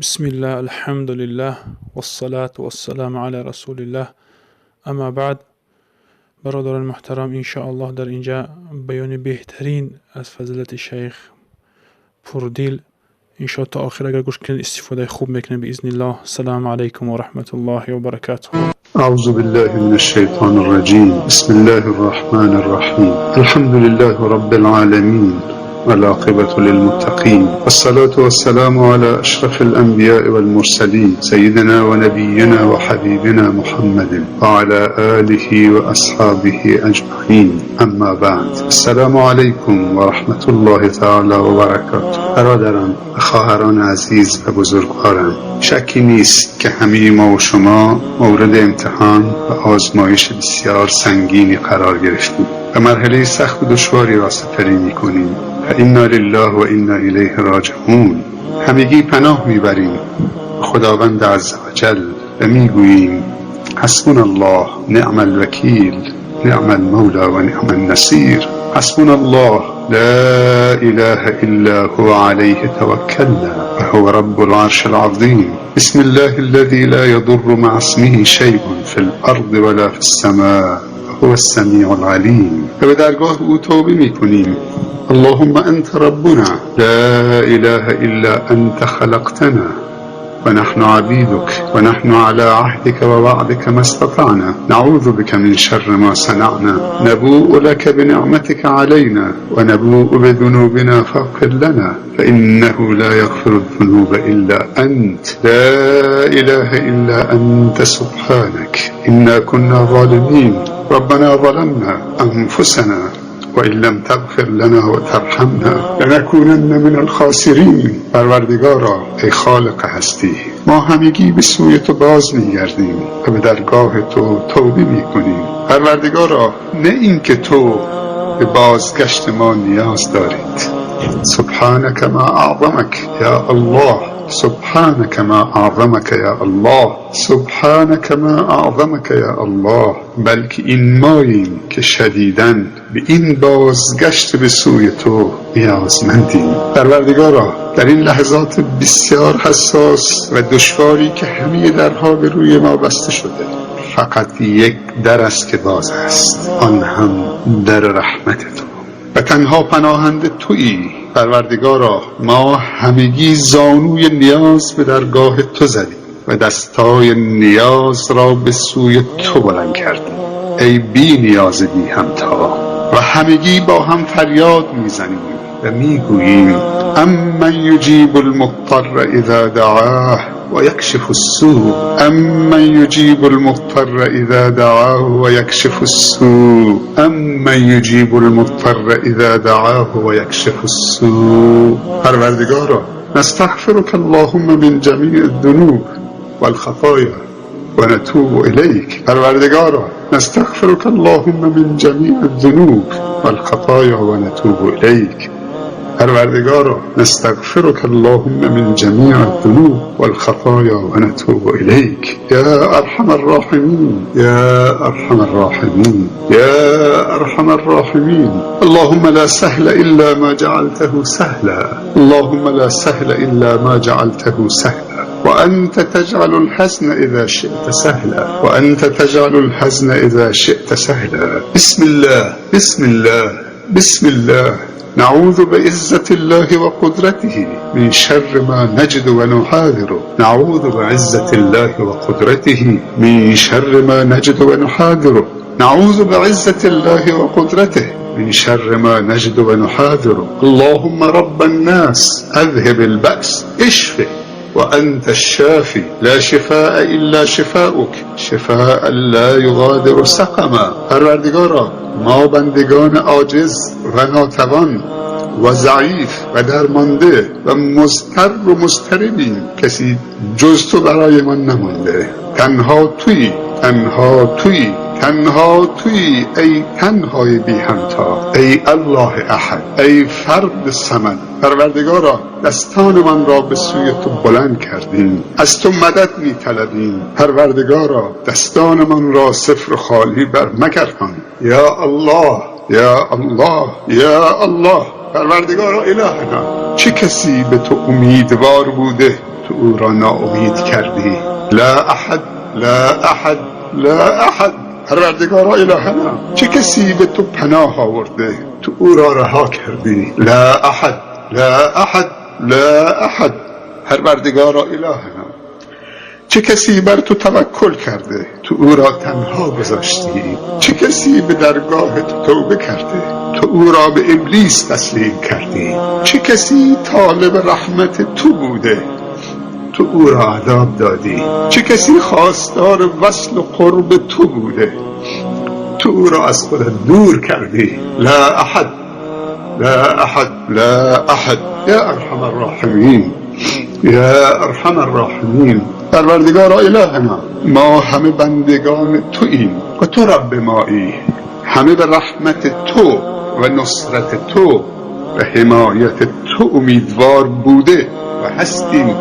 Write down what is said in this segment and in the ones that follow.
بسم الله الحمد لله والصلاة والسلام على رسول الله اما بعد. برادران محترم، انشاءالله در اینجا بیان بهترین از فضیلت شیخ پردیل انشاءالله تا آخر اگر گوش کنید استفاده خوب میکنه باذن الله. السلام علیکم و رحمت الله و برکاته. أعوذ بالله من الشيطان الرجيم. بسم الله الرحمن الرحيم. الحمد لله رب العالمين والعاقبة للمتقين، والصلاة والسلام على أشرف الأنبياء والمرسلين سيدنا ونبينا وحبيبنا محمد وعلى آله وأصحابه أجمعين. أما بعد، السلام عليكم ورحمة الله تعالى وبركاته. برادران و خواهران عزیز و بزرگوارم، شکی نیست که همه ما و شما مورد امتحان و آزمایش بسیار سنگینی قرار گرفتیم و مرحله سخت و دشواری را سپری می‌کنیم. انا لله و انا الیه راجعون. همگی پناه میبریم خداوند عزوجل و میگوییم حسبنا الله نعم الوکیل نعم المولى و نعم النصير. حسبنا الله لا اله الا هو عليه توكلنا وهو رب العرش العظيم. بسم الله الذي لا يضر مع اسمه شيء في الارض ولا في السماء هو السميع العليم. و به درگاه او توبه میکنیم. اللهم أنت ربنا لا إله إلا أنت خلقتنا ونحن عبيدك ونحن على عهدك ووعدك ما استطعنا نعوذ بك من شر ما صنعنا نبوء لك بنعمتك علينا ونبوء بذنوبنا فاغفر لنا فإنه لا يغفر الذنوب إلا أنت لا إله إلا أنت سبحانك إنا كنا ظالمين ربنا ظلمنا أنفسنا وإن لم تغفر لنا وترحمنا لنكونن من الخاسرین. پروردگارا، ای خالق هستی، ما همگی به سوی تو باز میگردیم و به درگاه تو توبه میکنیم. پروردگارا، نه اینکه تو به بازگشت ما نیاز دارید. سبحانك ما أعظمك يا الله سبحانك ما أعظمك يا الله سبحانك ما أعظمك یا الله. بلکه این ماییم که شدیداً به این بازگشت به سوی تو نیازمندیم. پروردگارا، در این لحظات بسیار حساس و دشواری که همه درها به روی ما بسته شده، فقط یک در است که باز است، آن هم در رحمت تو و تنها پناهنده تویی. پروردگارا، ما همگی زانوی نیاز به درگاه تو زدیم و دستای نیاز را به سوی تو بلند کردیم، ای بی نیاز بی همتا. و همگی با هم فریاد میزنیم و میگوییم امن یجیب المضطر اذا دعاه و یکشف السوء امن یجیب المضطر اذا دعاه و یکشف السوء امن یجیب المضطر اذا دعاه و یکشف السوء. پروردگارا، نستغفرك اللهم من جمیع الذنوب والخطايا ونتوب إليك. پروردگارا، نستغفرك اللهم من جميع الذنوب والخطايا ونتوب إليك. پروردگارا، نستغفرك اللهم من جميع الذنوب والخطايا ونتوب إليك. يا أرحم الراحمين يا أرحم الراحمين يا أرحم الراحمين. اللهم لا سهل إلا ما جعلته سهلا اللهم لا سهل إلا ما جعلته سهلا وأنت تجعل الحزن إذا شئت سهلا وأنت تجعل الحزن إذا شئت سهلا. بسم الله بسم الله بسم الله. نعوذ بعزة الله وقدرته من شر ما نجد ونحاذر نعوذ بعزة الله وقدرته من شر ما نجد ونحاذر نعوذ بعزة الله وقدرته من شر ما نجد ونحاذر. اللهم رب الناس أذهب البأس اشفه وأنت الشافي لا شفاء إلا شفاؤك شفاء لا يغادر سقما. پروردگارا، ما بندگان عاجز و ناتوان و ضعیف و درمانده و مضطر و مضطربیم، کسی جز تو برای من نمانده. تنها تویی تنها تویی تنها تویی، ای تنهای بی همتا، ای الله احد، ای فرد صمد. پروردگارا، دستان من را به سوی تو بلند کردیم، از تو مدد می طلبیم. پروردگارا، دستان من را صفر خالی بر مگردان. یا الله یا الله یا الله. پروردگارا الهنا، چه کسی به تو امیدوار بوده تو او را ناامید کردی. لا احد لا احد لا احد. پروردگارا الهنا، چه کسی به تو پناه آورده تو او را رها کردی. لا احد لا احد لا احد. پروردگارا الهنا، چه کسی بر تو توکل کرده تو او را تنها گذاشتی. چه کسی به درگاه تو توبه کرده تو او را به ابلیس تسلیم کردی. چه کسی طالب رحمت تو بوده تو او را عذاب دادی. چه کسی خواستار وصل و قرب تو بوده تو او را از خودت دور کردی. لا احد لا احد لا احد. یا ارحم الراحمین یا ارحم الراحمین. پروردگارا الهنا، ما همه بندگان توییم و تو رب مایی. همه به رحمت تو و نصرت تو و حمایت تو امیدوار بوده و هستیم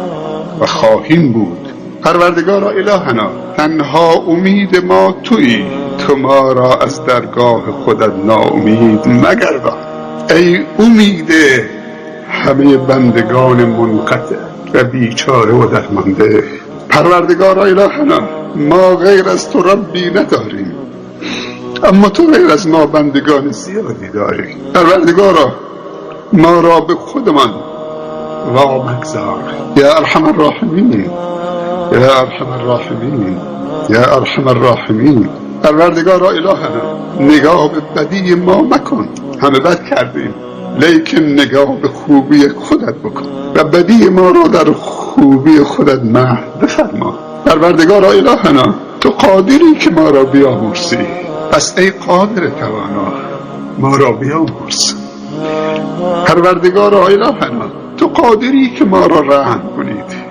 و خواهیم بود. پروردگارا الهنا، تنها امید ما تویی. تو ما را از درگاه خودت ناامید مگردان. ای امید همه بندگان منقطع و بیچاره و درمانده. پروردگارا الهنا، ما غیر از تو ربی نداریم، اما تو غیر از ما بندگان زیادی داری. پروردگارا، ما را به خودمان وا مگذار. یا ارحم الراحمین یا ارحم الراحمین یا ارحم الراحمین. پروردگارا الهنا، نگاه به بدی ما مکن. همه بد کردیم، لیکن نگاه به خوبی خودت بکن و بدی ما را در خوبی خودت محو بفرما. پروردگارا الهنا، تو قادری که ما را بیامرزی، پس ای قادر توانا ما را بیامرز. پروردگارا الهنا، تو قادری که ما را رحم کنید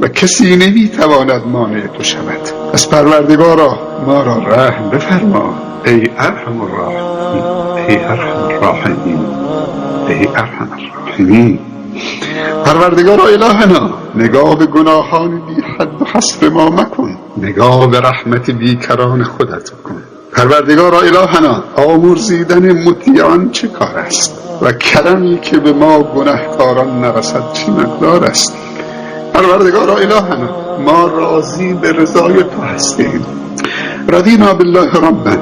و کسی نمیتواند مانع تو شود. پس پروردگارا ما را رحم بفرما. ای ارحم الراحمین ای ارحم الراحمین ای ارحم الراحمین. پروردگارا الهنا، نگاه به گناهان بی حد و حصر ما مکن، نگاه به رحمت بیکران خودت کن. پروردگارا الهنا، آمرزیدن مطیعان چه کار است و کرمی که به ما گناهکاران نرسد چه مقدار است. پروردگارا الهنا، ما راضی به رضای تو هستیم. رضینا بالله ربا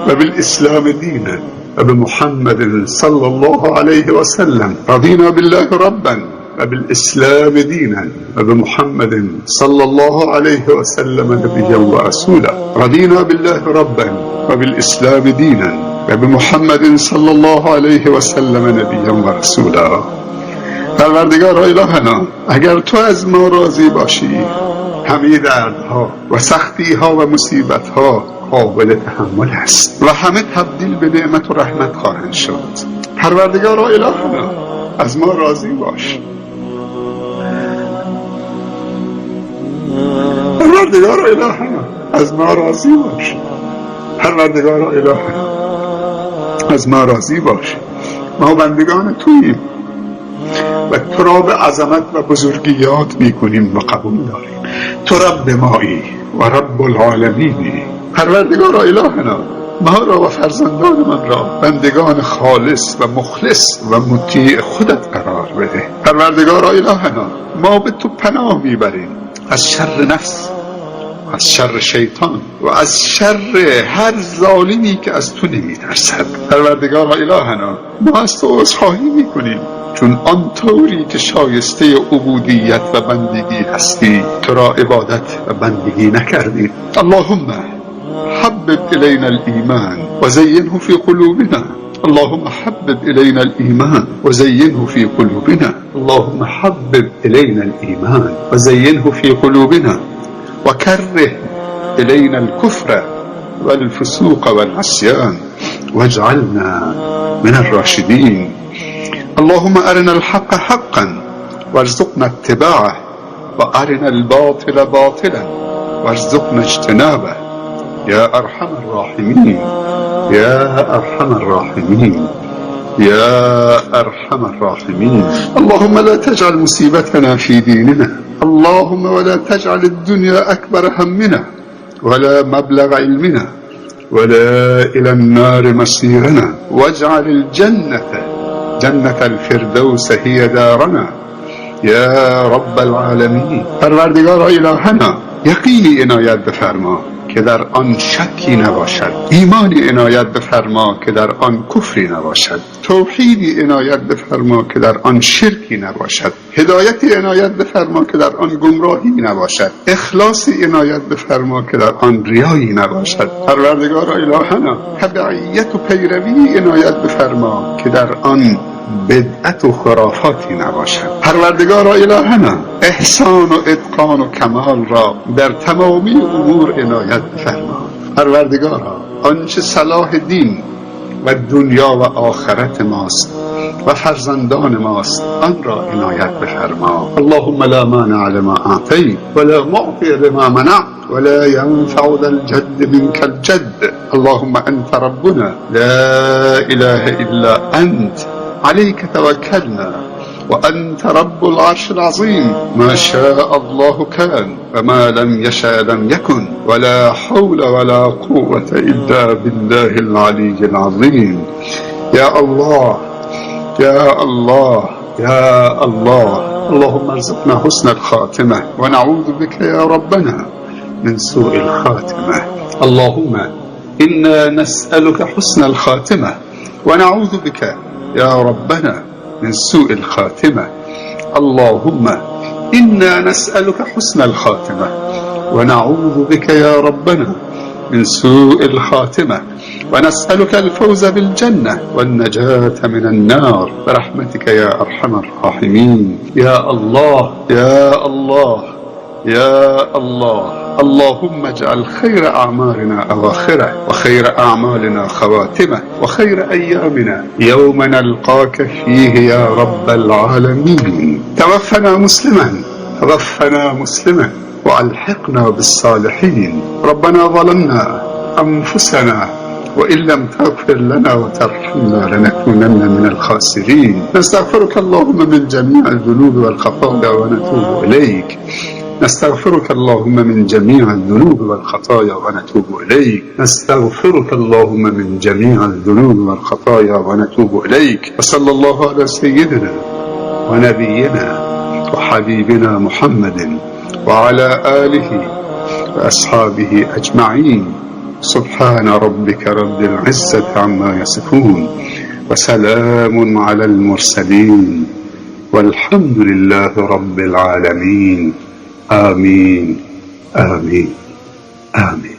و بالاسلام دینا و بمحمد صلی الله علیه و سلم. رضینا بالله ربا و بالاسلام دینا و بمحمد صلی الله علیه و سلم نبیا و رسولا. رضینا بالله ربا و بالاسلام دینا و بمحمد صلی الله علیه و سلم نبیا و رسولا. پروردگارا الهنا، اگر تو از ما راضی باشی، همه دردها و سختیها و مصیبتها قابل تحمل است و همه تبدیل به نعمت و رحمت خواهند شد. پروردگارا الهنا، از ما راضی باش. پروردگارا الهنا، از ما راضی باش. پروردگارا الهنا، از ما راضی باش. ما بندگان توییم و تو را به عظمت و بزرگی یاد میکنیم و قبول داریم. تو رب مایی و رب العالمینی. پروردگارا الهنا، ما را و فرزندان من را بندگان خالص و مخلص و مطیع خودت قرار بده. پروردگارا الهنا، ما به تو پناه میبریم از شر نفس، از شر شیطان و از شر هر ظالمی که از تو نمیترسد. پروردگارا الهنا، ما از تو عذرخواهی میکنیم، چون آن طوری که شایسته عبودیت و بندگی هستی تو را عبادت و بندگی نکردیم. اللهم حبب الینا الایمان و زینه فی قلوبنا. اللهم حبب الینا الایمان و زینه فی قلوبنا. اللهم حبب الینا الایمان و زینه فی قلوبنا و کره الینا الكفر والفسوق والعصيان واجعلنا من الراشدين. اللهم أرنا الحق حقا وارزقنا اتباعه وأرنا الباطل باطلا وارزقنا اجتنابه يا أرحم الراحمين يا أرحم الراحمين يا أرحم الراحمين. اللهم لا تجعل مصيبتنا في ديننا. اللهم ولا تجعل الدنيا أكبر همنا ولا مبلغ علمنا ولا إلى النار مصيرنا. واجعل الجنة جنة الفردوس هي دارنا یا رب العالمین. پروردگار الهنا یقینی عنایت بفرما که در آن شکی نباشد، ایمانی عنایت بفرما که در آن کفری نباشد، توحیدی عنایت بفرما که در آن شرکی نباشد، هدایتی عنایت بفرما که در آن گمراهی نباشد، اخلاصی عنایت بفرما که در آن ریایی نباشد. پروردگار الهنا تبعیت و پیروی عنایت بفرما که در آن بدعت و خرافاتی نباشد. پروردگار الهنا احسان و اتقان و کمال را در تمامی امور عنایت بفرما. پروردگارا آنچه صلاح دین و دنیا و آخرت ماست و فرزندان ماست آن را عنایت بفرما. اللهم لا مانع لما اعطیت ولا معطی لما منعت ولا ينفع ذا الجد منك الجد. اللهم انت ربنا لا اله الا انت عليك توكلنا وأنت رب العرش العظيم. ما شاء الله كان وما لم يشاء لم يكن ولا حول ولا قوة إلا بالله العلي العظيم. يا الله يا الله يا الله. اللهم ارزقنا حسن الخاتمة ونعوذ بك يا ربنا من سوء الخاتمة. اللهم إنا نسألك حسن الخاتمة ونعوذ بك يا ربنا من سوء الخاتمة. اللهم إنا نسألك حسن الخاتمة ونعوذ بك يا ربنا من سوء الخاتمة ونسألك الفوز بالجنة والنجاة من النار برحمتك يا أرحم الراحمين. يا الله يا الله يا الله. اللهم اجعل خير أعمالنا أواخره وخير أعمالنا خواتمه وخير أيامنا يوم نلقاك فيه يا رب العالمين. توفنا مسلما وألحقنا بالصالحين. ربنا ظلمنا أنفسنا وإن لم تغفر لنا وترحمنا لنكونن من الخاسرين. نستغفرك اللهم من جميع الذنوب والخطايا ونتوب إليك. نستغفرك اللهم من جميع الذنوب والخطايا ونتوب إليك. نستغفرك اللهم من جميع الذنوب والخطايا ونتوب إليك. وصلى الله على سيدنا ونبينا وحبيبنا محمد وعلى آله وأصحابه أجمعين. سبحان ربك رب العزة عما يصفون وسلام على المرسلين والحمد لله رب العالمين. آمين آمين آمين.